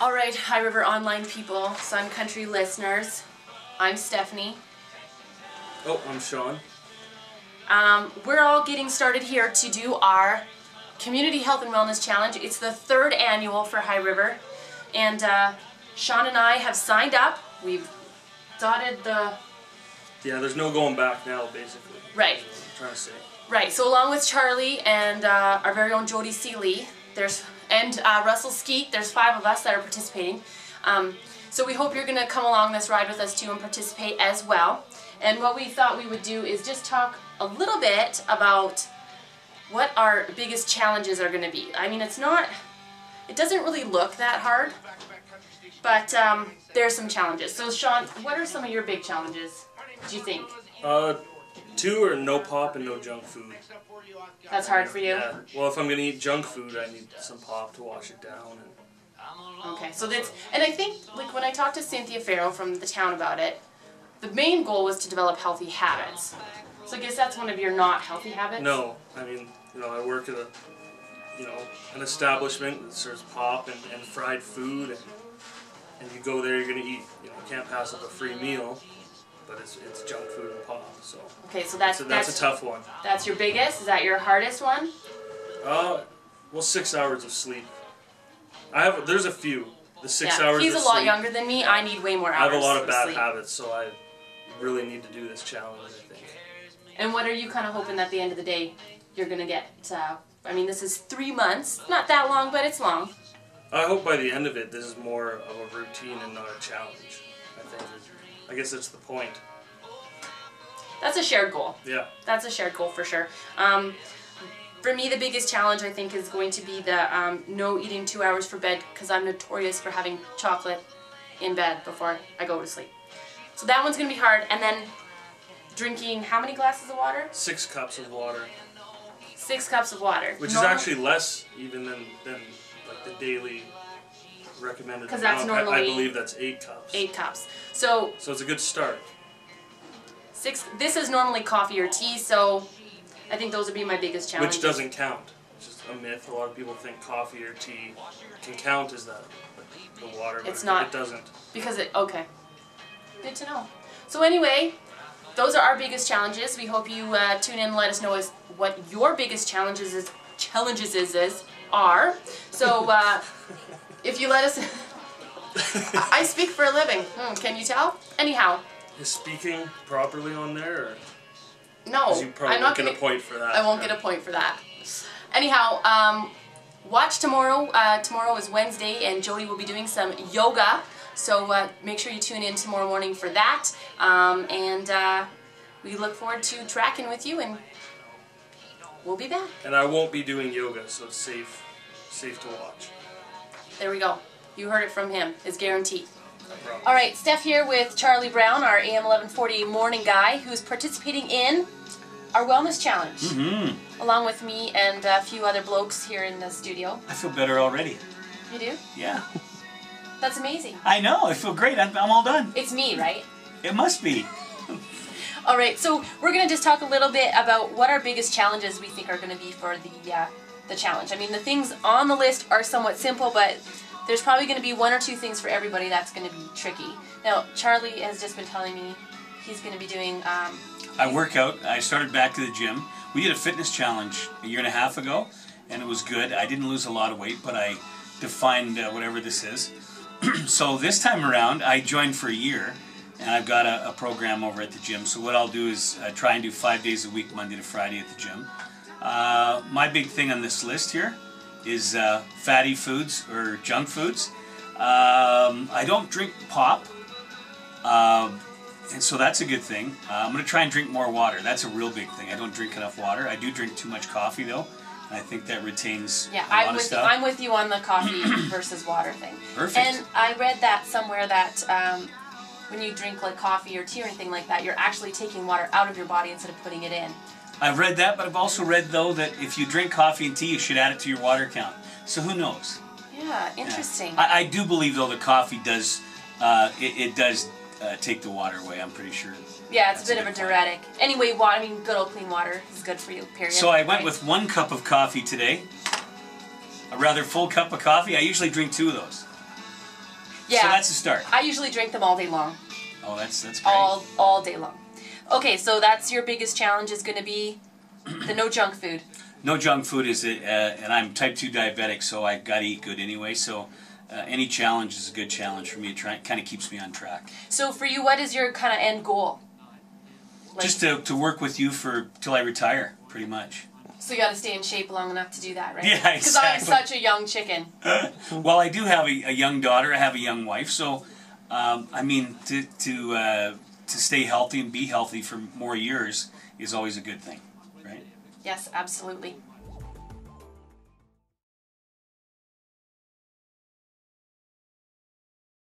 Alright, High River Online people, Sun Country listeners, I'm Stephanie. Oh, I'm Sean. We're all getting started here to do our Community Health and Wellness Challenge. It's the 3rd annual for High River, and Sean and I have signed up. We've dotted the... Yeah, there's no going back now, basically. Right. That's what I'm trying to say. Right, so along with Charlie and our very own Jody Seeley, and Russell Skeet, there's 5 of us that are participating. So we hope you're going to come along this ride with us too and participate as well. And what we thought we would do is just talk a little bit about what our biggest challenges are going to be. I mean, it doesn't really look that hard, but there's some challenges. So Sean, what are some of your big challenges, do you think? 2 are no pop and no junk food. That's hard for you? Yeah. Well, if I'm going to eat junk food, I need some pop to wash it down. Okay, so that's, and I think, like, when I talked to Cynthia Farrow from the town about it, the main goal was to develop healthy habits. So I guess that's one of your not healthy habits? No, I mean, I work at an establishment that serves pop and fried food, and you go there, you're going to eat, you can't pass up a free meal, but it's junk food and pop, so. Okay, so that's a tough one. That's your biggest? Is that your hardest one? Well, 6 hours of sleep. There's a few. The 6 hours of sleep. He's a lot younger than me. I need way more hours. I have a lot of bad sleep. habits, so I really need to do this challenge, I think. And what are you kind of hoping at the end of the day you're going to get? I mean, this is 3 months. Not that long, but it's long. I hope by the end of it, this is more of a routine and not a challenge. I guess that's the point. That's a shared goal. Yeah. That's a shared goal for sure. For me, the biggest challenge, I think, is going to be the no eating 2 hours for bed, because I'm notorious for having chocolate in bed before I go to sleep. So that one's going to be hard. And then drinking how many glasses of water? 6 cups of water. 6 cups of water. Which is actually less even than like the daily recommended amount. Because that's normally... I believe that's 8 cups. 8 cups. So it's a good start. 6. This is normally coffee or tea, so I think those would be my biggest challenges. Which doesn't count. It's just a myth. A lot of people think coffee or tea can count as that. The water, but it's not. It doesn't. Because okay. Good to know. So anyway, those are our biggest challenges. We hope you tune in and let us know what your biggest challenges are. So if you let us... I speak for a living. Can you tell? Anyhow. Is speaking properly on there? Or? No. You probably won't get a point for that. I won't get a point for that. Anyhow, watch tomorrow. Tomorrow is Wednesday, and Jody will be doing some yoga. So make sure you tune in tomorrow morning for that. And we look forward to tracking with you, and we'll be back. And I won't be doing yoga, so it's safe to watch. There we go. You heard it from him. It's guaranteed. No All right, Steph here with Charlie Brown, our AM 1140 morning guy, who's participating in our wellness challenge, along with me and a few other blokes here in the studio. I feel better already. You do? Yeah. That's amazing. I know. I feel great. I'm all done. It's me, right? It must be. All right, so we're going to just talk a little bit about what our biggest challenges we think are going to be for the challenge. I mean, the things on the list are somewhat simple, but there's probably going to be 1 or 2 things for everybody that's going to be tricky. Now, Charlie has just been telling me he's going to be doing... I work out. I started back to the gym. We did a fitness challenge a year and a half ago, and it was good. I didn't lose a lot of weight, but I defined whatever this is. So this time around, I joined for a year, and I've got a program over at the gym. So what I'll do is try and do 5 days a week, Monday to Friday at the gym. My big thing on this list here is fatty foods or junk foods. I don't drink pop, and so that's a good thing. I'm going to try and drink more water. That's a real big thing. I don't drink enough water. I do drink too much coffee, though. And I think that retains a lot of stuff. I'm with you on the coffee versus water thing. Perfect. And I read that somewhere that when you drink like coffee or tea or anything like that, you're actually taking water out of your body instead of putting it in. I've read that, but I've also read, though, that if you drink coffee and tea, you should add it to your water count. So who knows? Yeah, interesting. Yeah. I do believe, though, the coffee does, it does take the water away, I'm pretty sure. Yeah, it's a bit of a diuretic. Anyway, I mean, good old clean water is good for you, period. So I went with 1 cup of coffee today. A rather full cup of coffee. I usually drink 2 of those. Yeah. So that's a start. I usually drink them all day long. Oh, that's great. All day long. Okay, so that's your biggest challenge is going to be the no junk food. No junk food is it, and I'm type 2 diabetic, so I got to eat good anyway. So any challenge is a good challenge for me. It kind of keeps me on track. So for you, what is your kind of end goal? Like, just to work with you till I retire, pretty much. So you got to stay in shape long enough to do that, right? Yeah, exactly. Because I'm such a young chicken. Well, I do have a young daughter. I have a young wife, so I mean to stay healthy and be healthy for more years is always a good thing, right? Yes, absolutely.